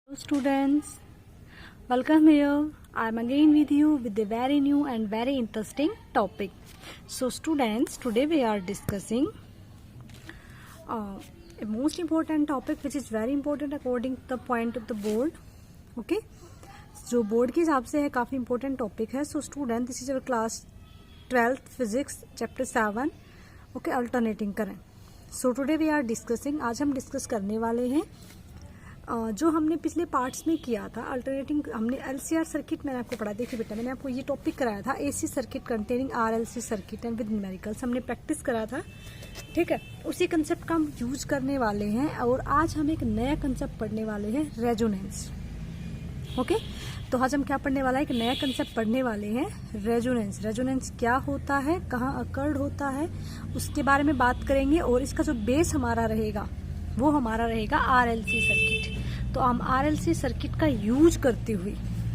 Hello students, welcome here. I am again with you with a very new and very interesting topic. So students, today we are discussing a most important topic which is very important according to the point of the board. Okay, जो board के हिसाब से है काफ़ी important topic है. So student, this is our class 12th physics chapter 7. Okay, alternating current. So today we are discussing, आज हम discuss करने वाले हैं जो हमने पिछले पार्ट्स में किया था अल्टरनेटिंग. हमने एलसीआर सर्किट मैंने आपको पढ़ा. देखिए बेटा, मैंने आपको ये टॉपिक कराया था AC circuit containing RLC circuit and with numericals. हमने प्रैक्टिस करा था. ठीक है, उसी कंसेप्ट का हम यूज करने वाले हैं और आज हम एक नया कंसेप्ट पढ़ने वाले हैं, रेजोनेंस. ओके, तो आज हम क्या पढ़ने वाला है, एक नया कंसेप्ट पढ़ने वाले हैं, रेजोनेंस. रेजोनेंस क्या होता है, कहाँ अकर्ड होता है, उसके बारे में बात करेंगे. और इसका जो बेस हमारा रहेगा वो हमारा रहेगा आरएलसी सर्किट. तो हम आरएलसी सर्किट का यूज करते हुए,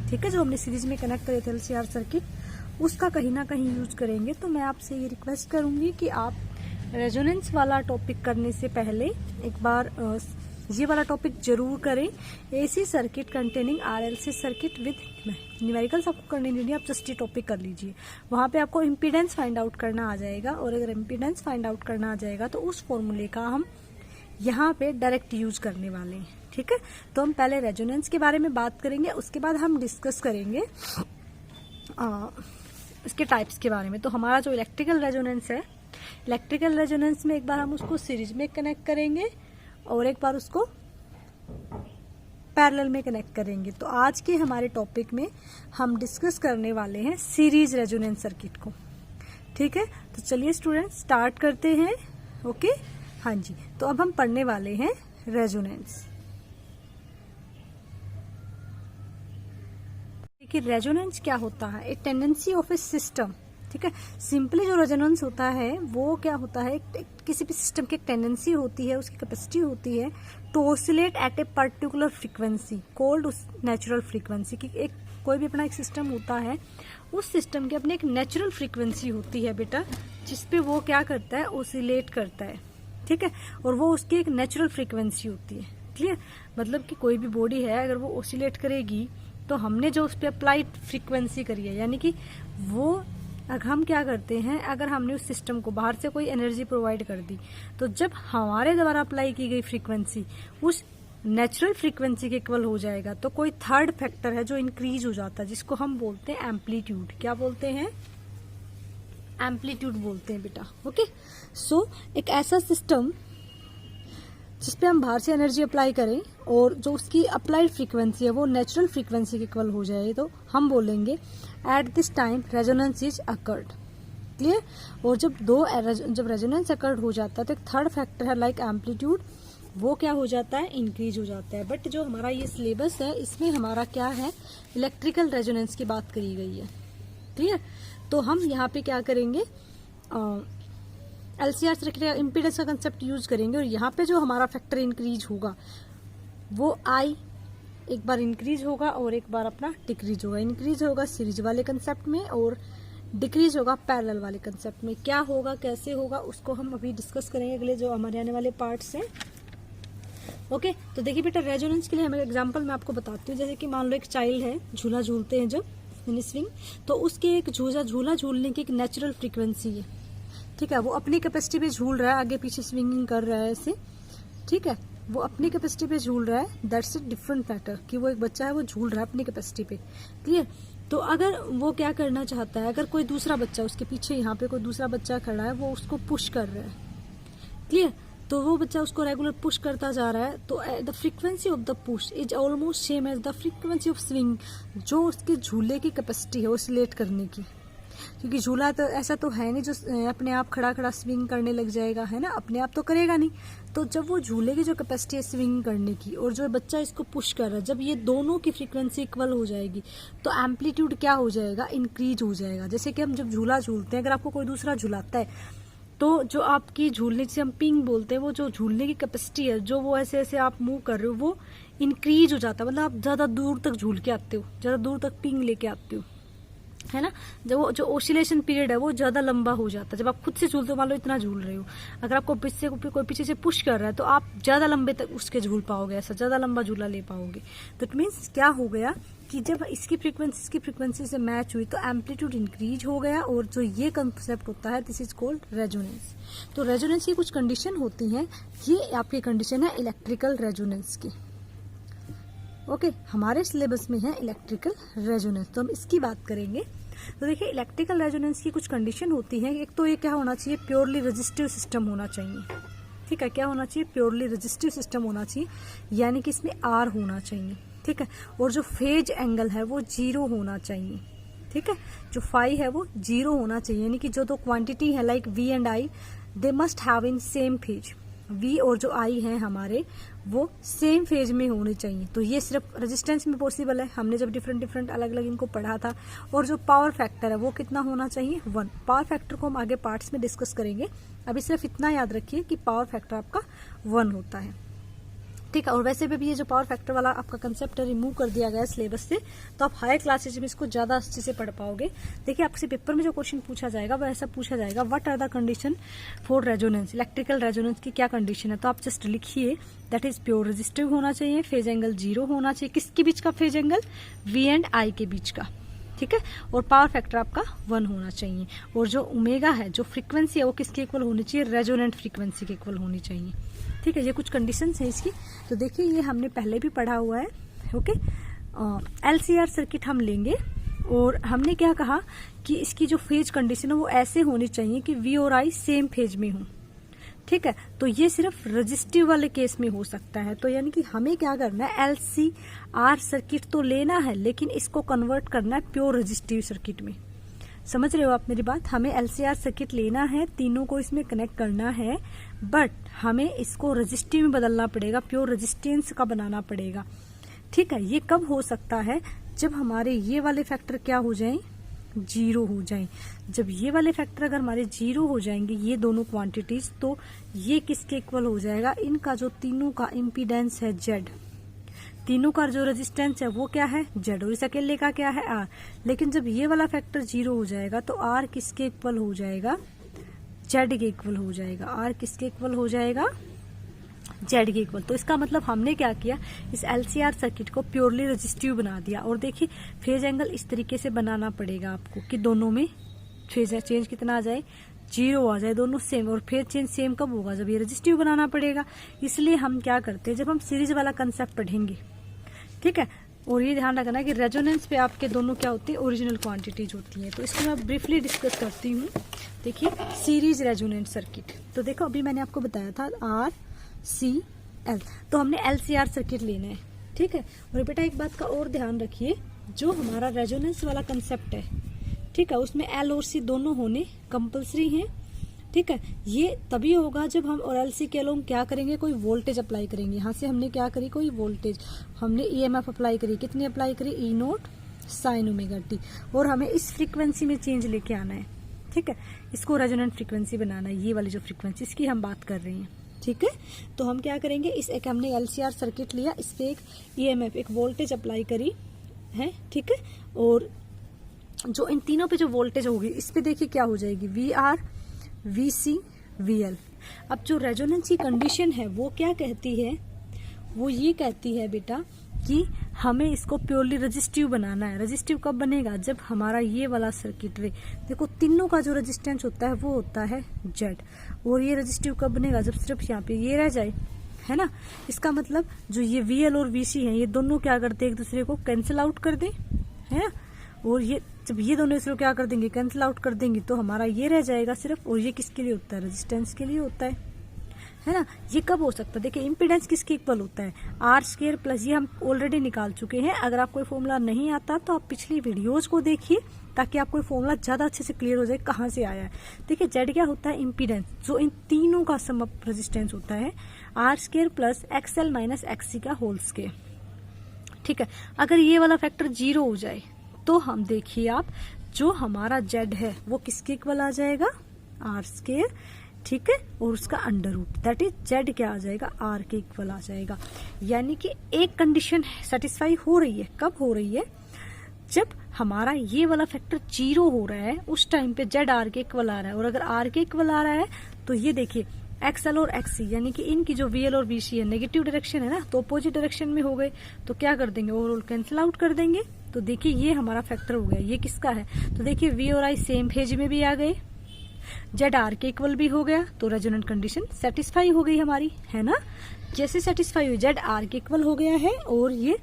ठीक है, जो हमने सीरीज में कनेक्ट करे थे एलसीआर सर्किट, उसका कहीं ना कहीं यूज करेंगे. तो मैं आपसे ये रिक्वेस्ट करूंगी कि आप रेजोनेंस वाला टॉपिक करने से पहले एक बार ये वाला टॉपिक जरूर करें, AC circuit containing RLC circuit with numericals. आपको करने नहीं, आप जस्ट ये टॉपिक कर लीजिए. वहां पे आपको इम्पीडेंस फाइंड आउट करना आ जाएगा और अगर इम्पीडेंस फाइंड आउट करना आ जाएगा तो उस फॉर्मूले का हम यहाँ पे डायरेक्ट यूज करने वाले हैं. ठीक है, तो हम पहले रेजोनेंस के बारे में बात करेंगे, उसके बाद हम डिस्कस करेंगे इसके टाइप्स के बारे में. तो हमारा जो इलेक्ट्रिकल रेजोनेंस है, इलेक्ट्रिकल रेजोनेंस में एक बार हम उसको सीरीज में कनेक्ट करेंगे और एक बार उसको पैरेलल में कनेक्ट करेंगे. तो आज के हमारे टॉपिक में हम डिस्कस करने वाले हैं सीरीज रेजोनेंस सर्किट को. ठीक है, तो चलिए स्टूडेंट स्टार्ट करते हैं. ओके, हाँ जी, तो अब हम पढ़ने वाले हैं रेजोनेंस. देखिए, रेजोनेंस क्या होता है, a tendency of A system. ठीक है, सिंपली जो रेजोनेंस होता है वो क्या होता है, किसी भी सिस्टम की एक टेंडेंसी होती है, उसकी कैपेसिटी होती है to oscillate at a particular frequency called natural frequency. की एक कोई भी अपना एक सिस्टम होता है, उस सिस्टम की अपनी एक नेचुरल फ्रीक्वेंसी होती है बेटा, जिसपे वो क्या करता है, ऑसिलेट करता है. ठीक है, और वो उसकी एक नेचुरल फ्रीक्वेंसी होती है. क्लियर, मतलब कि कोई भी बॉडी है अगर वो ऑसिलेट करेगी तो हमने जो उस पर अप्लाइड फ्रीक्वेंसी करी है, यानी कि वो अगर हम क्या करते हैं, अगर हमने उस सिस्टम को बाहर से कोई एनर्जी प्रोवाइड कर दी तो जब हमारे द्वारा अप्लाई की गई फ्रीक्वेंसी उस नेचुरल फ्रीक्वेंसी के इक्वल हो जाएगा तो कोई थर्ड फैक्टर है जो इंक्रीज हो जाता है, जिसको हम बोलते हैं एम्पलीट्यूड. क्या बोलते हैं, एम्पलीट्यूड बोलते हैं बेटा. ओके, सो एक ऐसा सिस्टम जिसपे हम बाहर से एनर्जी अप्लाई करें और जो उसकी अप्लाइड फ्रीक्वेंसी है वो नेचुरल फ्रीक्वेंसी के इक्वल हो जाए तो हम बोलेंगे at this time resonance is occurred. Clear, और जब रेजोनेंस अकर्ड हो जाता है तो एक थर्ड फैक्टर है लाइक एम्पलीट्यूड, वो क्या हो जाता है, इंक्रीज हो जाता है. बट जो हमारा ये सिलेबस है इसमें हमारा क्या है, इलेक्ट्रिकल रेजोनेंस की बात करी गई है. क्लियर, तो हम यहाँ पे क्या करेंगे, एलसीआर सर्किट इम्पीडेंस का कंसेप्ट यूज करेंगे और यहाँ पे जो हमारा फैक्टर इंक्रीज होगा वो आई एक बार इंक्रीज होगा और एक बार अपना डिक्रीज होगा. इंक्रीज होगा सीरीज वाले कंसेप्ट में और डिक्रीज होगा पैरेलल वाले कंसेप्ट में. क्या होगा, कैसे होगा, उसको हम अभी डिस्कस करेंगे अगले जो हमारे आने वाले पार्ट्स हैं. ओके, तो देखिए बेटा, रेजोनेंस के लिए हम एग्जाम्पल मैं आपको बताती हूँ. जैसे कि मान लो एक चाइल्ड है, झूला झूलते हैं जब स्विंग, तो उसके एक झूला झूलने की एक नेचुरल फ्रीक्वेंसी है. ठीक है, वो अपनी कैपेसिटी पे झूल रहा है, आगे पीछे स्विंगिंग कर रहा है ऐसे. ठीक है, वो अपनी कैपेसिटी पे झूल रहा है, दैट्स अ डिफरेंट मैटर कि वो एक बच्चा है वो झूल रहा है अपनी कैपेसिटी पे. क्लियर, तो अगर वो क्या करना चाहता है, अगर कोई दूसरा बच्चा उसके पीछे यहाँ पे कोई दूसरा बच्चा खड़ा है, वो उसको पुश कर रहा है. क्लियर, तो वो बच्चा उसको रेगुलर पुश करता जा रहा है, तो the frequency of the push is almost same as the frequency of swing, जो उसके झूले की कैपेसिटी है ऑसिलेट करने की. क्योंकि झूला तो ऐसा तो है नहीं जो अपने आप खड़ा खड़ा स्विंग करने लग जाएगा, है ना, अपने आप तो करेगा नहीं. तो जब वो झूले की जो कैपेसिटी है स्विंग करने की और जो बच्चा इसको पुश कर रहा है, जब ये दोनों की फ्रीक्वेंसी इक्वल हो जाएगी तो एम्पलीट्यूड क्या हो जाएगा, इंक्रीज हो जाएगा. जैसे कि हम जब झूला झूलते हैं, अगर आपको कोई दूसरा झूलाता है तो जो आपकी झूलने से हम पिंग बोलते हैं, वो जो झूलने की कैपेसिटी है, जो वो ऐसे ऐसे आप मूव कर रहे हो वो इंक्रीज हो जाता है. मतलब आप ज्यादा दूर तक झूल के आते हो, ज्यादा दूर तक पिंग लेके आते हो. है ना। जब वो जो ओसिलेशन पीरियड है वो ज्यादा लंबा हो जाता है। जब आप खुद से झूलते हो, मान लो इतना झूल रहे हो, अगर आपको पीछे कोई पीछे से पुश कर रहा है तो आप ज्यादा लंबे तक उसके झूल पाओगे, ऐसा ज्यादा लंबा झूला ले पाओगे। तो इट मीन्स क्या हो गया कि जब इसकी फ्रीक्वेंसी से मैच हुई तो एम्पलीट्यूड इंक्रीज हो गया, और जो ये कंसेप्ट होता है दिस इज कॉल्ड रेजोनेंस। तो रेजोनेंस की कुछ कंडीशन होती हैं, ये आपकी कंडीशन है इलेक्ट्रिकल रेजोनेंस की। ओके, हमारे सिलेबस में है इलेक्ट्रिकल रेजोनेंस, तो हम इसकी बात करेंगे। तो देखिए इलेक्ट्रिकल रेजोनेंस की कुछ कंडीशन होती है। एक तो ये क्या होना चाहिए, प्योरली रेजिस्टिव सिस्टम होना चाहिए। ठीक है, क्या होना चाहिए, प्योरली रेजिस्टिव सिस्टम होना चाहिए, यानी कि इसमें आर होना चाहिए। ठीक है, और जो फेज एंगल है वो 0 होना चाहिए। ठीक है, जो फाई है वो 0 होना चाहिए, यानी कि जो दो क्वांटिटी है like V and I, they must have in same phase. V और जो आई है हमारे वो सेम फेज में होने चाहिए। तो ये सिर्फ रेजिस्टेंस में पॉसिबल है, हमने जब डिफरेंट अलग अलग इनको पढ़ा था। और जो पावर फैक्टर है वो कितना होना चाहिए, 1। पावर फैक्टर को हम आगे पार्ट्स में डिस्कस करेंगे, अभी सिर्फ इतना याद रखिए कि पावर फैक्टर आपका 1 होता है। ठीक है, और वैसे भी ये जो पावर फैक्टर वाला आपका कंसेप्ट है रिमूव कर दिया गया है सिलेबस से, तो आप हायर क्लासेज में इसको ज्यादा अच्छे से पढ़ पाओगे। देखिए आपसे पेपर में जो क्वेश्चन पूछा जाएगा वो ऐसा पूछा जाएगा, what are the condition for resonance, electrical resonance की क्या कंडीशन है। तो आप जस्ट लिखिए दैट इज प्योर रेजिस्टिव होना चाहिए, फेज एंगल 0 होना चाहिए। किसके बीच का phase angle, V and I के बीच का। ठीक है, और पावर फैक्टर आपका 1 होना चाहिए। और जो ओमेगा है, जो फ्रीक्वेंसी है वो किसके इक्वल होनी चाहिए, रेजोनेंट फ्रीक्वेंसी के इक्वल होनी चाहिए। ठीक है, ये कुछ कंडीशंस हैं इसकी। तो देखिए ये हमने पहले भी पढ़ा हुआ है। ओके, एलसीआर सर्किट हम लेंगे, और हमने क्या कहा कि इसकी जो फेज कंडीशन है वो ऐसे होनी चाहिए कि वी और आई सेम फेज में हो। ठीक है, तो ये सिर्फ रजिस्टिव वाले केस में हो सकता है। तो यानी कि हमें क्या करना है, एलसीआर सर्किट तो लेना है, लेकिन इसको कन्वर्ट करना है प्योर रजिस्टिव सर्किट में। समझ रहे हो आप मेरी बात, हमें एलसीआर सर्किट लेना है, तीनों को इसमें कनेक्ट करना है, बट हमें इसको रजिस्टिव में बदलना पड़ेगा, प्योर रेजिस्टेंस का बनाना पड़ेगा। ठीक है, ये कब हो सकता है, जब हमारे ये वाले फैक्टर क्या हो जाएं, 0 हो जाएं। जब ये वाले फैक्टर अगर हमारे 0 हो जाएंगे, ये दोनों क्वांटिटीज, तो ये किसके इक्वल हो जाएगा, इनका जो तीनों का इम्पीडेंस है जेड, तीनों का जो रेजिस्टेंस है वो क्या है, जेड, और इस अकेले का क्या है, आर। लेकिन जब ये वाला फैक्टर 0 हो जाएगा तो आर किसके इक्वल हो जाएगा, जेड के इक्वल हो जाएगा। आर किसके इक्वल हो जाएगा, जेड के इक्वल। तो इसका मतलब हमने क्या किया, इस एलसीआर सर्किट को प्योरली रेजिस्टिव बना दिया। और देखिए फेज एंगल इस तरीके से बनाना पड़ेगा आपको कि दोनों में फेज चेंज कितना आ जाए, 0 आ जाए, दोनों सेम। और फेज चेंज सेम कब होगा, जब ये रेजिस्टिव बनाना पड़ेगा। इसलिए हम क्या करते हैं, जब हम सीरीज वाला कंसेप्ट पढ़ेंगे, ठीक है, और ये ध्यान रखना कि रेजोनेंस पे आपके दोनों क्या होती है, ओरिजिनल क्वांटिटीज होती हैं। तो इसको मैं ब्रीफली डिस्कस करती हूँ। देखिए सीरीज रेजोनेंट सर्किट, तो देखो अभी मैंने आपको बताया था RCL, तो हमने LCR सर्किट लेना है। ठीक है, और बेटा एक बात का और ध्यान रखिए, जो हमारा रेजोनेंस वाला कंसेप्ट है, ठीक है, उसमें L और C दोनों होने कंपलसरी हैं। ठीक है, ये तभी होगा जब हम और LC के लोग क्या करेंगे, कोई वोल्टेज अप्लाई करेंगे। यहाँ से हमने क्या करी, कोई वोल्टेज, हमने EMF अप्लाई करी, कितनी अप्लाई करी, E0 sin ओमेगा t, और हमें इस फ्रीक्वेंसी में चेंज लेके आना है। ठीक है, इसको रेजोनेंट फ्रीक्वेंसी बनाना है, ये वाली जो फ्रीक्वेंसी इसकी हम बात कर रहे हैं। ठीक है, तो हम क्या करेंगे, इस एक हमने LCR सर्किट लिया, इस पे एक EMF, एक वोल्टेज अप्लाई करी है। ठीक है, और जो इन तीनों पे जो वोल्टेज होगी, इस पे देखिए क्या हो जाएगी, VR VC VL। अब जो रेजोनेंस की कंडीशन है वो क्या कहती है, वो ये कहती है बेटा कि हमें इसको प्योरली रेजिस्टिव बनाना है। रेजिस्टिव कब बनेगा, जब हमारा ये वाला सर्किट रे, देखो तीनों का जो रेजिस्टेंस होता है वो होता है जेड, और ये रेजिस्टिव कब बनेगा, जब सिर्फ यहाँ पे ये रह जाए, है ना। इसका मतलब जो ये VL और VC है, ये दोनों क्या करते हैं, एक दूसरे को कैंसिल आउट कर दे, है ना। और ये जब ये दोनों इसको क्या कर देंगे, कैंसिल आउट कर देंगे, तो हमारा ये रह जाएगा सिर्फ, और ये किसके लिए होता है, रेजिस्टेंस के लिए होता है ना। ये कब हो सकता है, देखिए इम्पीडेंस किसके इक्वल होता है, R² प्लस, ये हम ऑलरेडी निकाल चुके हैं। अगर आपको कोई फॉर्मूला नहीं आता तो आप पिछली वीडियोज को देखिए, ताकि आपको ये फॉर्मूला ज्यादा अच्छे से क्लियर हो जाए कहाँ से आया है। देखिए जेड क्या होता है, इम्पीडेंस, जो इन तीनों का सम अप रेजिस्टेंस होता है, R² plus XL minus XC का होल स्क्वायर। ठीक है, अगर ये वाला फैक्टर 0 हो जाए तो हम देखिए आप, जो हमारा जेड है वो किसके इक्वल आ जाएगा, R²। ठीक है, और उसका under root, that is Z क्या आ जाएगा, आर के इक्वल आ जाएगा। यानी कि एक कंडीशन सेटिस्फाई हो रही है, कब हो रही है, जब हमारा ये वाला फैक्टर 0 हो रहा है उस टाइम पे जेड आर के इक्वल आ रहा है, और अगर आर के इक्वल आ रहा है तो ये देखिए एक्सएल और एक्ससी यानी कि इनकी जो वीएल और वीसी है नेगेटिव डायरेक्शन है ना, तो अपोजिट डायरेक्शन में हो गए, तो क्या कर देंगे ओवरऑल कैंसिल आउट कर देंगे। तो देखिए ये हमारा फैक्टर हो गया। ये किसका है, तो देखिए वी और आई सेम फेज में भी आ गए, जेड आर के इक्वल भी हो गया, तो रेजोनेंट कंडीशन सेटिस्फाई हो गई हमारी, है ना। जैसे सेटिस्फाई हुई जेड आर के इक्वल हो गया है और ये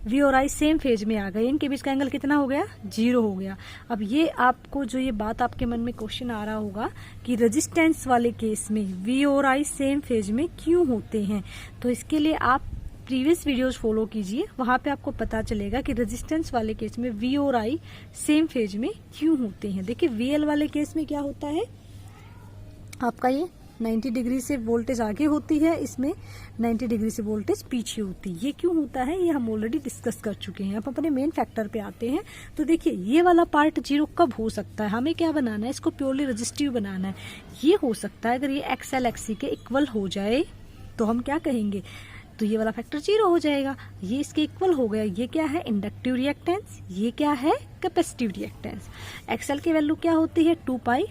वी और आई सेम फेज में आ गए, इनके बीच का एंगल कितना हो गया, 0 हो गया। अब ये आपको जो ये बात आपके मन में क्वेश्चन आ रहा होगा कि रेजिस्टेंस वाले केस में वी और आई सेम फेज में क्यों होते हैं, तो इसके लिए आप प्रीवियस वीडियोस फॉलो कीजिए, वहां पे आपको पता चलेगा कि रेजिस्टेंस वाले केस में वी और आई सेम फेज में क्यों होते हैं। देखिए वीएल वाले केस में क्या होता है, आपका ये 90 डिग्री से वोल्टेज आगे होती है, इसमें 90 डिग्री से वोल्टेज पीछे होती है। ये क्यों होता है ये हम ऑलरेडी डिस्कस कर चुके हैं। अब अपने मेन फैक्टर पे आते हैं। तो देखिए ये वाला पार्ट 0 कब हो सकता है, हमें क्या बनाना है, इसको प्योरली रजिस्टिव बनाना है। ये हो सकता है अगर ये एक्सएल एक्ससी के इक्वल हो जाए तो हम क्या कहेंगे, तो ये वाला फैक्टर 0 हो जाएगा। ये इसके इक्वल हो गया। ये क्या है, इंडक्टिव रिएक्टेंस, ये क्या है, कैपेसिटिव रिएक्टेंस। एक्सएल की वैल्यू क्या होती है 2 पाई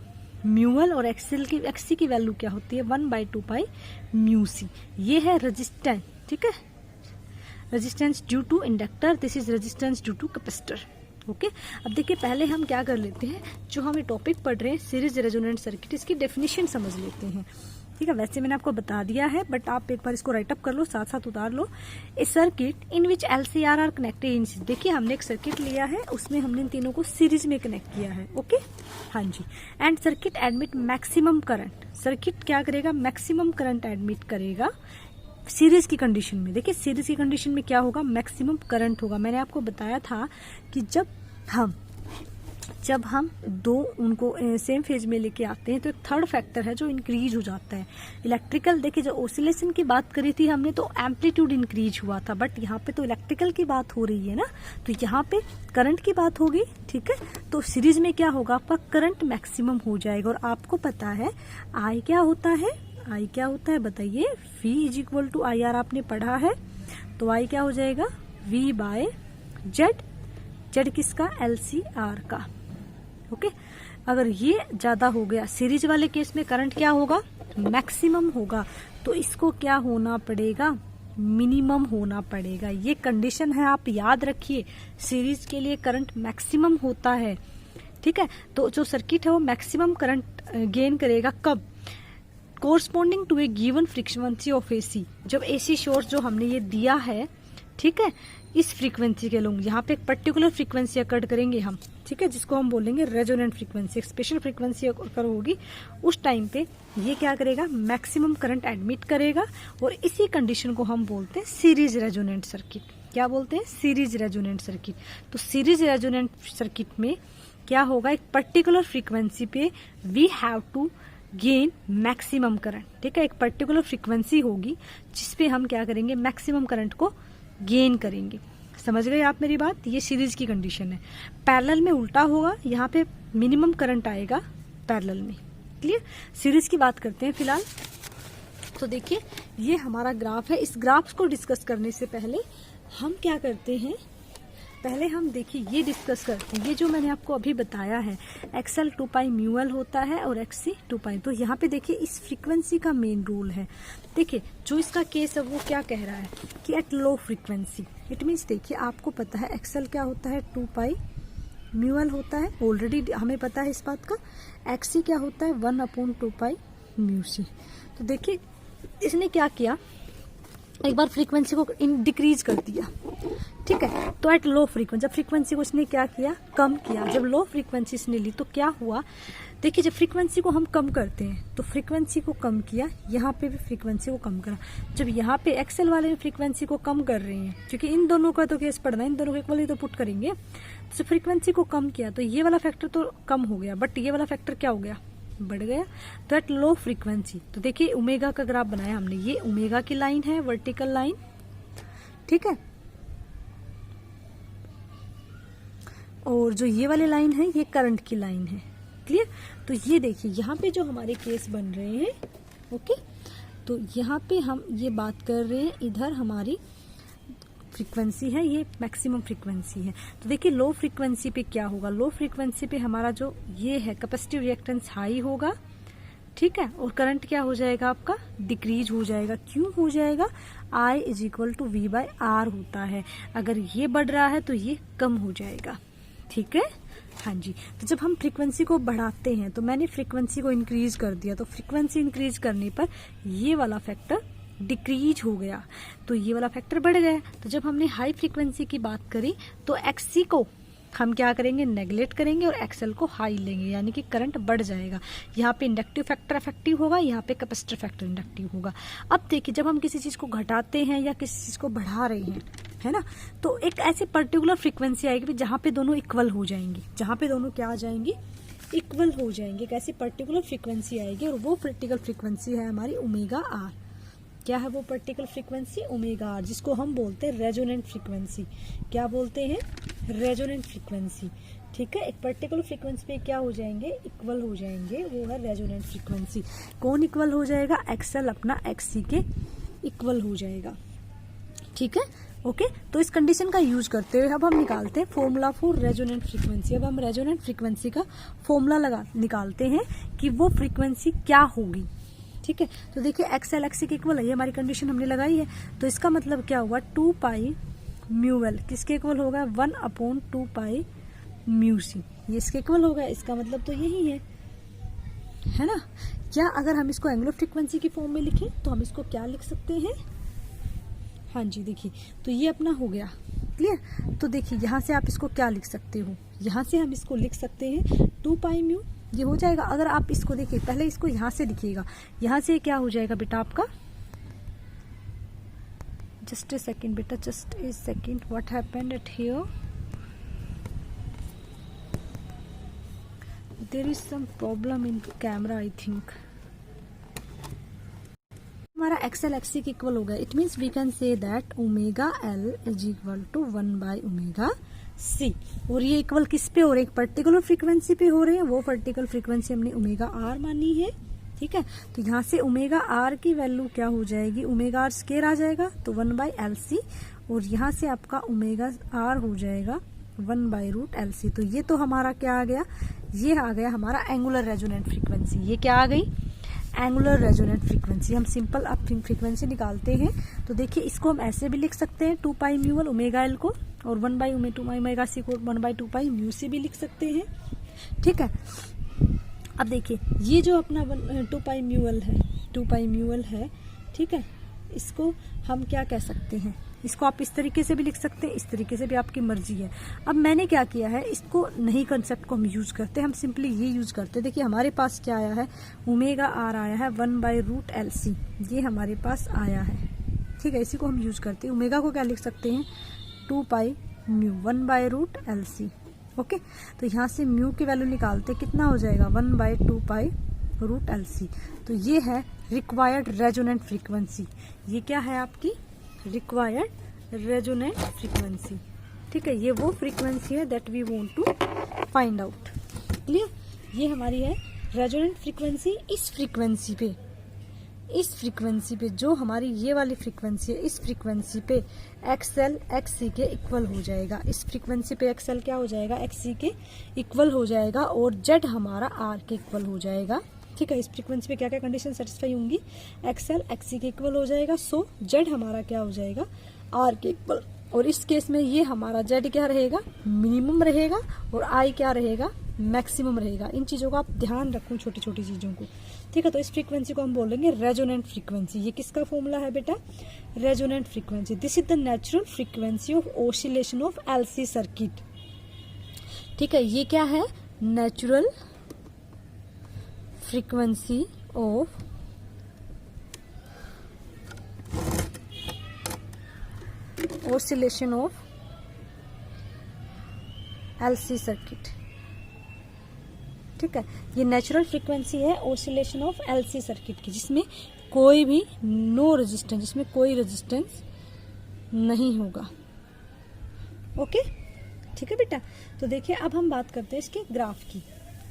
म्यूएल और एक्ससी की वैल्यू क्या होती है 1/2 पाई म्यू सी। ये है रेजिस्टेंस, ठीक है, resistance due to inductor, this is resistance due to capacitor. Okay, अब देखिए पहले हम क्या कर लेते हैं, जो हम ये टॉपिक पढ़ रहे हैं सीरीज रेजोनेंट सर्किट, इसकी डेफिनेशन समझ लेते हैं। ठीक है, वैसे मैंने आपको बता दिया है बट आप एक बार इसको राइट अप कर लो, साथ साथ उतार लो। A circuit in which LCR are connected in, देखिए हमने एक सर्किट लिया है, उसमें हमने इन तीनों को सीरीज में कनेक्ट किया है। ओके, हाँ जी। And circuit admit maximum current, circuit क्या करेगा, मैक्सिमम करंट एडमिट करेगा सीरीज की कंडीशन में। देखिए सीरीज की कंडीशन में क्या होगा, मैक्सिमम करंट होगा। मैंने आपको बताया था कि जब हम दो उनको सेम फेज में लेके आते हैं तो एक थर्ड फैक्टर है जो इंक्रीज हो जाता है। इलेक्ट्रिकल, देखिए जो ओसिलेशन की बात करी थी हमने तो एम्पलीट्यूड इंक्रीज हुआ था, बट यहाँ पे तो इलेक्ट्रिकल की बात हो रही है ना, तो यहाँ पे करंट की बात होगी। ठीक है, तो सीरीज में क्या होगा, आपका करंट मैक्सिमम हो जाएगा। और आपको पता है आई क्या होता है, आई क्या होता है बताइए, V is equal to I R आपने पढ़ा है, तो आई क्या हो जाएगा V बाय जेड, जेड किसका, LCR का। ओके, अगर ये ज्यादा हो गया, सीरीज वाले केस में करंट क्या होगा, मैक्सिमम होगा, तो इसको क्या होना पड़ेगा, मिनिमम होना पड़ेगा। ये कंडीशन है, आप याद रखिए, सीरीज के लिए करंट मैक्सिमम होता है। ठीक है, तो जो सर्किट है वो मैक्सिमम करंट गेन करेगा कब, corresponding to a given frequency of AC, जब एसी सोर्स जो हमने ये दिया है, ठीक है, इस फ्रीक्वेंसी के लोग यहाँ पे एक पर्टिकुलर फ्रीक्वेंसी अकर्ड करेंगे हम, ठीक है, जिसको हम बोलेंगे रेजोनेंट फ्रीक्वेंसी, एक स्पेशल फ्रीक्वेंसी अकर होगी, उस टाइम पे ये क्या करेगा, मैक्सिमम करंट एडमिट करेगा, और इसी कंडीशन को हम बोलते हैं सीरीज रेजोनेंट सर्किट। क्या बोलते हैं, सीरीज रेजोनेंट सर्किट। तो सीरीज रेजोनेंट सर्किट में क्या होगा, एक पर्टिकुलर फ्रीक्वेंसी पे we have to gain maximum current. ठीक है, एक पर्टिकुलर फ्रीक्वेंसी होगी जिसपे हम क्या करेंगे, मैक्सिमम करंट को गेन करेंगे। समझ गए आप मेरी बात, ये सीरीज की कंडीशन है। पैरेलल में उल्टा होगा, यहाँ पे मिनिमम करंट आएगा पैरेलल में। क्लियर, सीरीज की बात करते हैं फिलहाल। तो देखिए ये हमारा ग्राफ है, इस ग्राफ को डिस्कस करने से पहले हम क्या करते हैं, पहले हम देखिए ये डिस्कस करते हैं। ये जो मैंने आपको अभी बताया है, एक्सएल 2 पाई म्यूएल होता है और एक्ससी 2 पाई, तो यहाँ पे देखिए इस फ्रीक्वेंसी का मेन रूल है। देखिए जो इसका केस है वो क्या कह रहा है कि at low frequency, it means देखिए आपको पता है एक्सएल क्या होता है 2 पाई म्यूएल होता है, ऑलरेडी हमें पता है इस बात का। एक्ससी क्या होता है 1/2 पाई म्यू सी। तो देखिए इसने क्या किया, एक बार फ्रीक्वेंसी को डिक्रीज कर दिया। ठीक है, तो एट लो फ्रीक्वेंसी, जब फ्रीक्वेंसी को इसने क्या किया, कम किया। जब लो फ्रीक्वेंसी इसने ली तो क्या हुआ, देखिए जब फ्रीक्वेंसी को हम कम करते हैं तो फ्रीक्वेंसी को कम किया, यहाँ पे भी फ्रीक्वेंसी को कम करा। जब यहाँ पे एक्सएल वाले फ्रीक्वेंसी को कम कर रहे हैं, क्योंकि इन दोनों का तो केस पढ़ना है, इन दोनों के इक्वल ही तो पुट करेंगे, तो फ्रीक्वेंसी को कम किया तो ये वाला फैक्टर तो कम हो गया, बट ये वाला फैक्टर क्या हो गया, बढ़ गया। तो एट लो फ्रीक्वेंसी, तो देखिए ओमेगा का ग्राफ बनाया हमने, ये ओमेगा की लाइन है, वर्टिकल लाइन। ठीक है, और जो ये वाली लाइन है ये करंट की लाइन है। क्लियर, तो ये देखिए यहाँ पे जो हमारे केस बन रहे हैं, ओके, तो यहाँ पे हम ये बात कर रहे हैं, इधर हमारी फ्रीक्वेंसी है, ये मैक्सिमम फ्रीक्वेंसी है। तो देखिए लो फ्रीक्वेंसी पे क्या होगा, लो फ्रीक्वेंसी पे हमारा जो ये है कैपेसिटिव रिएक्टेंस हाई होगा, ठीक है, और करंट क्या हो जाएगा आपका, डिक्रीज हो जाएगा। क्यों हो जाएगा, I is equal to V/R होता है। अगर ये बढ़ रहा है तो ये कम हो जाएगा, ठीक है। हाँ जी, तो जब हम फ्रीक्वेंसी को बढ़ाते हैं, तो मैंने फ्रीक्वेंसी को इंक्रीज कर दिया, तो फ्रीक्वेंसी इंक्रीज करने पर ये वाला फैक्टर डिक्रीज हो गया, तो ये वाला फैक्टर बढ़ गया। तो जब हमने हाई फ्रीक्वेंसी की बात करी तो XC को हम क्या करेंगे, नेगलेक्ट करेंगे और XL को हाई लेंगे, यानी कि करंट बढ़ जाएगा। यहाँ पे इंडक्टिव फैक्टर इफेक्टिव होगा, यहाँ पे कैपेसिटर फैक्टर इंडक्टिव होगा। अब देखिए जब हम किसी चीज को घटाते हैं या किसी चीज को बढ़ा रहे हैं, है ना, तो एक ऐसी पर्टिकुलर फ्रीक्वेंसी आएगी जहाँ पे दोनों इक्वल हो जाएंगी, जहाँ पे दोनों क्या आ जाएंगी, इक्वल हो जाएंगे। एक ऐसी पर्टिकुलर फ्रीक्वेंसी आएगी और वो पर्टिकुलर फ्रीक्वेंसी है हमारी ओमेगा आर। क्या है वो पर्टिकुलर फ्रीक्वेंसी, ओमेगा आर, जिसको हम बोलते हैं रेजोनेंट फ्रीक्वेंसी। क्या बोलते हैं, रेजोनेंट फ्रीक्वेंसी, ठीक है। एक पर्टिकुलर फ्रीक्वेंसी पे क्या हो जाएंगे, इक्वल हो जाएंगे, वो है रेजोनेंट फ्रीक्वेंसी। कौन इक्वल हो जाएगा, XL अपना XC के इक्वल हो जाएगा, ठीक है, ओके। तो इस कंडीशन का यूज करते हुए अब हम निकालते हैं फॉर्मूला फॉर रेजोनेंट फ्रीक्वेंसी। अब हम रेजोनेंट फ्रीक्वेंसी का फॉर्मूला निकालते हैं कि वो फ्रीक्वेंसी क्या होगी, ठीक है। तो देखिए XL XC के इक्वल है, ये हमारी कंडीशन हमने लगाई है। तो इसका मतलब क्या हुआ, 2 पाई म्यू एल किसके इक्वल होगा, 1/2 पाई म्यू सी, ये इसके इक्वल होगा। इसका मतलब तो यही है ना। क्या अगर हम इसको एंगुलर फ्रीक्वेंसी की फॉर्म में लिखें तो हम इसको क्या लिख सकते हैं, हाँ जी देखिए, तो ये अपना हो गया क्लियर। तो देखिए यहाँ से आप इसको क्या लिख सकते हो, यहाँ से हम इसको लिख सकते हैं 2 पाई म्यू, ये हो जाएगा। अगर आप इसको देखिए, पहले इसको यहाँ से लिखिएगा, यहाँ से क्या हो जाएगा बेटा आपका, जस्ट ए सेकेंड बेटा, just a second, what happened at here, there is some problem in camera I think. हमारा XL XC के इक्वल हो गया, it means we can say that omega L is equal to 1/ओमेगा C। और ये equal किस पे हो रहे हैं, एक पर्टिकुलर फ्रीक्वेंसी पे हो रहे हैं, वो पर्टिकुलर फ्रीक्वेंसी हमने ओमेगा R मानी है, ठीक है। तो यहाँ से ओमेगा R की वैल्यू क्या हो जाएगी, ओमेगा R स्क्वायर आ जाएगा, तो 1/LC, और यहाँ से आपका ओमेगा R हो जाएगा 1/√LC। तो ये तो हमारा क्या आ गया, ये आ गया हमारा एंगुलर रेजोनेंट फ्रीक्वेंसी। ये क्या आ गई, एंगुलर रेजोनेंट फ्रीक्वेंसी। हम सिंपल अब फ्रीक्वेंसी निकालते हैं, तो देखिए इसको हम ऐसे भी लिख सकते हैं 2 पाई म्यू एल ओमेगा एल को, और 1/ओमेगा सी को 1/2 पाई म्यू सी भी लिख सकते हैं, ठीक है। अब देखिए ये जो अपना 2 पाई म्यू एल है, 2 पाई म्यू एल है, ठीक है, इसको हम क्या कह सकते हैं, इसको आप इस तरीके से भी लिख सकते हैं, इस तरीके से भी, आपकी मर्जी है। अब मैंने क्या किया है, इसको नहीं कंसेप्ट को हम यूज करते, हम सिंपली ये यूज करते। देखिए हमारे पास क्या आया है, ओमेगा आर आया है 1/√LC, ये हमारे पास आया है, ठीक है। इसी को हम यूज करते हैं। ओमेगा को क्या लिख सकते हैं, 2 पाई म्यू 1/√LC, ओके। तो यहाँ से म्यू की वैल्यू निकालते, कितना हो जाएगा 1/2 पाई √LC। तो ये है रिक्वायर्ड रेजोनेंट फ्रीक्वेंसी, ये क्या है आपकी रिक्वायर्ड रेजोनेंट फ्रीक्वेंसी, ठीक है। ये वो फ्रीक्वेंसी है that we want to find out, clear. ये हमारी है रेजोनेंट फ्रीक्वेंसी। इस फ्रीक्वेंसी पे जो हमारी ये वाली फ्रीक्वेंसी है, इस फ्रीक्वेंसी पे XL XC के इक्वल हो जाएगा। इस फ्रीक्वेंसी पे XL क्या हो जाएगा, XC के इक्वल हो जाएगा, और Z हमारा R के इक्वल हो जाएगा, ठीक है। इस फ्रीक्वेंसी पे क्या क्या कंडीशन सेटिस्फाई होंगी, XL XC के इक्वल हो जाएगा, सो Z हमारा क्या हो जाएगा, R के इक्वल। और इस केस में ये हमारा Z क्या रहेगा, मिनिमम रहेगा, और I क्या रहेगा, मैक्सिमम रहेगा। इन चीजों का आप ध्यान रखो, छोटी छोटी चीजों को, ठीक है। तो इस फ्रीक्वेंसी को हम बोलेंगे रेजोनेंट फ्रीक्वेंसी। ये किसका फॉर्मूला है बेटा, resonant frequency. This is the natural frequency of oscillation of LC circuit, ठीक है। ये क्या है, natural frequency of oscillation of LC circuit, ठीक है। ये नेचुरल फ्रीक्वेंसी है ऑसिलेशन ऑफ LC सर्किट की, जिसमें कोई भी नो रेजिस्टेंस, जिसमें कोई रेजिस्टेंस नहीं होगा, ओके, ठीक है बेटा। तो देखिए अब हम बात करते हैं इसके ग्राफ की,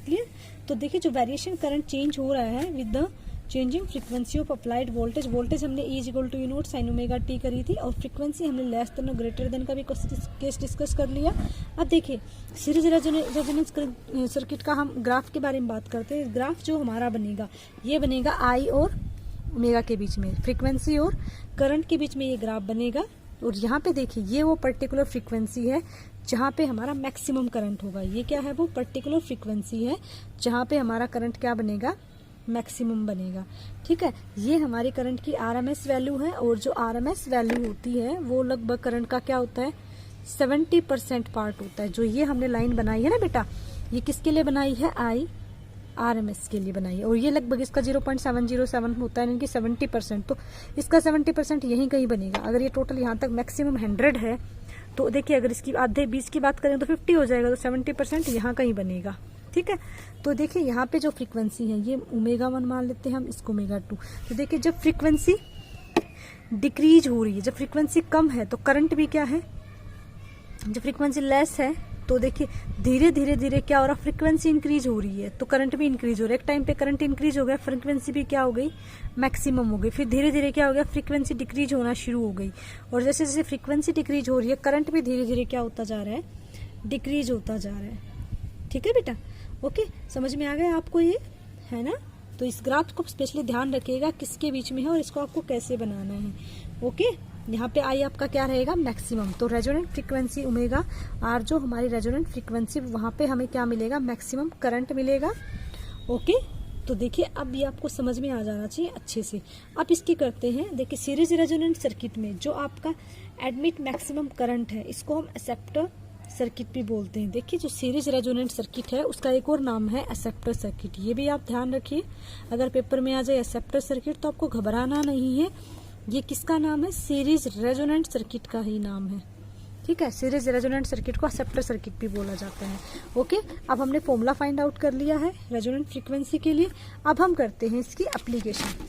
क्लियर। तो देखिए जो वेरिएशन करंट चेंज हो रहा है with the changing frequency of applied voltage, voltage हमने E equal to naught sine omega T करी थी, और फ्रीक्वेंसी हमने लेस देन और ग्रेटर देन का भी केस डिस्कस कर लिया। अब देखिए सीरीज रेजोनेंस सर्किट का हम ग्राफ के बारे में बात करते हैं। ग्राफ जो हमारा बनेगा ये बनेगा I और ओमेगा के बीच में, फ्रीक्वेंसी और करंट के बीच में ये ग्राफ बनेगा। और यहाँ पे देखिए ये वो पर्टिकुलर फ्रीक्वेंसी है जहाँ पे हमारा मैक्सिमम करंट होगा। ये क्या है, वो पर्टिकुलर फ्रीक्वेंसी है जहाँ पे हमारा करंट क्या बनेगा, मैक्सिमम बनेगा। ठीक है, ये हमारी करंट की RMS वैल्यू है, और जो RMS वैल्यू होती है वो लगभग करंट का क्या होता है, 70% पार्ट होता है। जो ये हमने लाइन बनाई है ना बेटा, ये किसके लिए बनाई है, RMS के लिए बनाई है, और ये लगभग इसका 0.707 होता है, इनकी 70%, तो इसका 70% यहीं कहीं बनेगा। अगर ये टोटल यहाँ तक मैक्सिमम 100 है तो देखिए अगर इसकी आधे 20 की बात करें तो 50 हो जाएगा, तो 70% यहाँ कहीं बनेगा। ठीक है, तो देखिए यहाँ पे जो फ्रीक्वेंसी है ये ω1 मान लेते हैं हम, इसको ω2। तो देखिए जब फ्रीक्वेंसी डिक्रीज हो रही है, जब फ्रीक्वेंसी कम है तो करंट भी क्या है, जब फ्रीक्वेंसी लेस है तो देखिए धीरे धीरे धीरे क्या हो रहा है, फ्रीक्वेंसी इंक्रीज हो रही है तो करंट भी इंक्रीज हो रहा है। एक टाइम पे करंट इंक्रीज हो गया, फ्रीक्वेंसी भी क्या हो गई, मैक्सिमम हो गई। फिर धीरे धीरे क्या हो गया, फ्रीक्वेंसी डिक्रीज होना शुरू हो गई, और जैसे जैसे फ्रीक्वेंसी डिक्रीज हो रही है करंट भी धीरे धीरे क्या होता जा रहा है, डिक्रीज होता जा रहा है। ठीक है बेटा, ओके, समझ में आ गया आपको ये, है ना। तो इस ग्राफ को स्पेशली ध्यान रखिएगा किसके बीच में है और इसको आपको कैसे बनाना है। ओके, यहाँ पे आई आपका क्या रहेगा, मैक्सिमम। तो रेजोनेंट फ्रीक्वेंसी ओमेगा आर, जो हमारी रेजोनेंट फ्रीक्वेंसी, वहां पे हमें क्या मिलेगा, मैक्सिमम करंट मिलेगा। ओके, तो देखिए अब ये आपको समझ में आ जाना चाहिए अच्छे से। अब इसकी करते हैं, देखिए सीरीज रेजोनेंट सर्किट में जो आपका एडमिट मैक्सिमम करंट है इसको हम एक्सेप्टर सर्किट भी बोलते हैं। देखिए जो सीरीज रेजोनेंट सर्किट है उसका एक और नाम है एक्सेप्टर सर्किट, ये भी आप ध्यान रखिए। अगर पेपर में आ जाए एक्सेप्टर सर्किट तो आपको घबराना नहीं है, ये किसका नाम है, सीरीज रेजोनेंट सर्किट का ही नाम है। ठीक है, सीरीज रेजोनेंट सर्किट को एक्सेप्टर सर्किट भी बोला जाता है। ओके, अब हमने फॉर्मूला फाइंड आउट कर लिया है रेजोनेंट फ्रीक्वेंसी के लिए। अब हम करते हैं इसकी एप्लीकेशन।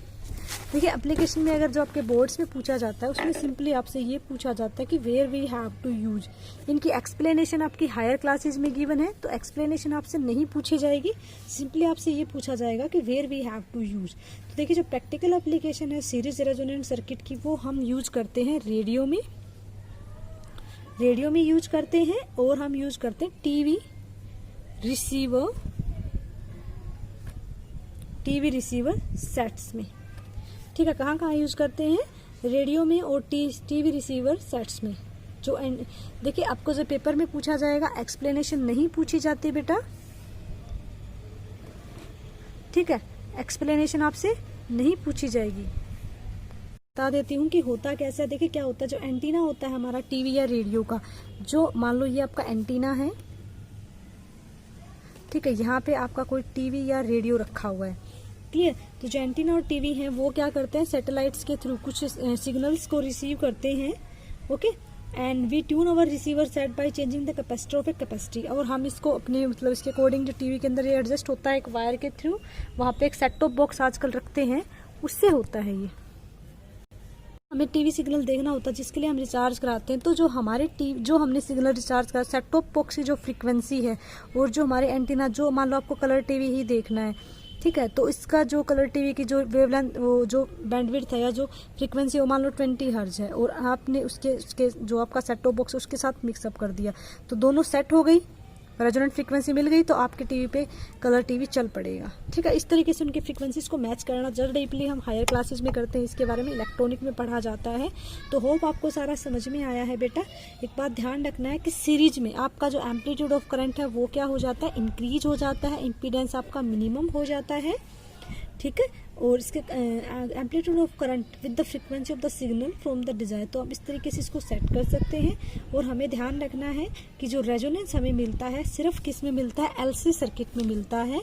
देखिए एप्लीकेशन में अगर जो आपके बोर्ड्स में पूछा जाता है उसमें सिंपली आपसे ये पूछा जाता है कि where we have to use. इनकी एक्सप्लेनेशन आपकी हायर क्लासेस में गिवन है तो एक्सप्लेनेशन आपसे नहीं पूछी जाएगी, सिंपली आपसे ये पूछा जाएगा कि where we have to use. तो देखिए जो प्रैक्टिकल एप्लीकेशन है सीरीज रेजोनेंट सर्किट की वो हम यूज करते हैं रेडियो में यूज करते हैं, और हम यूज करते हैं टीवी रिसीवर सेट्स में। ठीक है, कहाँ कहाँ यूज करते हैं, रेडियो में और टीवी रिसीवर सेट्स में। जो देखिए आपको जो पेपर में पूछा जाएगा एक्सप्लेनेशन नहीं पूछी जाती बेटा। ठीक है, एक्सप्लेनेशन आपसे नहीं पूछी जाएगी। बता देती हूँ कि होता कैसा है। देखिए क्या होता है, जो एंटीना होता है हमारा टीवी या रेडियो का, जो मान लो ये आपका एंटीना है, ठीक है, यहाँ पे आपका कोई टीवी या रेडियो रखा हुआ है। ठीक है, तो जो एंटीना और टीवी हैं वो क्या करते हैं, सैटेलाइट्स के थ्रू कुछ सिग्नल्स को रिसीव करते हैं। Okay, and we tune our receiver set by changing the capacitor of a capacity. और हम इसको अपने मतलब इसके अकॉर्डिंग जो टीवी के अंदर ये एडजस्ट होता है एक वायर के थ्रू, वहाँ पे एक सेट टॉप बॉक्स आजकल रखते हैं, उससे होता है ये। हमें टीवी सिग्नल देखना होता है जिसके लिए हम रिचार्ज कराते हैं, तो जो हमारे जो हमने सिग्नल रिचार्ज करा सेट टॉप बॉक्स की जो फ्रीक्वेंसी है और जो हमारे एंटीना, जो मान लो आपको कलर टीवी ही देखना है, ठीक है, तो इसका जो कलर टीवी की जो वेवलेंथ, वो जो बैंडविड्थ है या जो फ्रीक्वेंसी वो मान लो 20 हर्ट्ज है, और आपने उसके जो आपका सेट टॉप बॉक्स उसके साथ मिक्सअप कर दिया तो दोनों सेट हो गई, रेजोनेंट फ्रीक्वेंसी मिल गई, तो आपके टीवी पे कलर टीवी चल पड़ेगा। ठीक है, इस तरीके से उनकी फ्रीक्वेंसीज को मैच करना जस्ट डीपली हम हायर क्लासेस में करते हैं, इसके बारे में इलेक्ट्रॉनिक में पढ़ा जाता है। तो होप आपको सारा समझ में आया है बेटा। एक बात ध्यान रखना है कि सीरीज में आपका जो एम्पलीट्यूड ऑफ करंट है वो क्या हो जाता है, इंक्रीज हो जाता है, इम्पीडेंस आपका मिनिमम हो जाता है। ठीक है, और इसके amplitude of current with the frequency of the signal from the desire, तो हम इस तरीके से इसको सेट कर सकते हैं। और हमें ध्यान रखना है कि जो रेजोनेंस हमें मिलता है सिर्फ किस में मिलता है, एलसी सर्किट में मिलता है,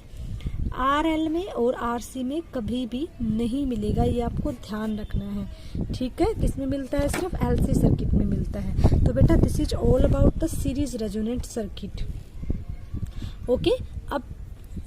आरएल में और आरसी में कभी भी नहीं मिलेगा, ये आपको ध्यान रखना है। ठीक है, किस में मिलता है, सिर्फ एलसी सर्किट में मिलता है। तो बेटा this is all about the series resonant circuit. Okay, अब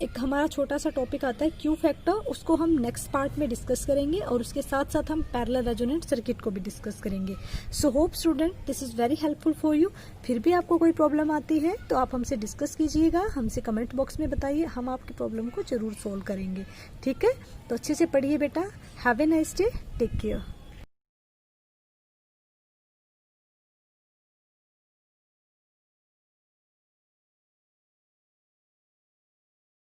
एक हमारा छोटा सा टॉपिक आता है क्यू फैक्टर, उसको हम नेक्स्ट पार्ट में डिस्कस करेंगे और उसके साथ साथ हम पैरेलल रेजोनेंट सर्किट को भी डिस्कस करेंगे। So hope student this is very helpful for you. फिर भी आपको कोई प्रॉब्लम आती है तो आप हमसे डिस्कस कीजिएगा, हमसे कमेंट बॉक्स में बताइए, हम आपकी प्रॉब्लम को जरूर सॉल्व करेंगे। ठीक है, तो अच्छे से पढ़िए बेटा। Have a nice day, take care.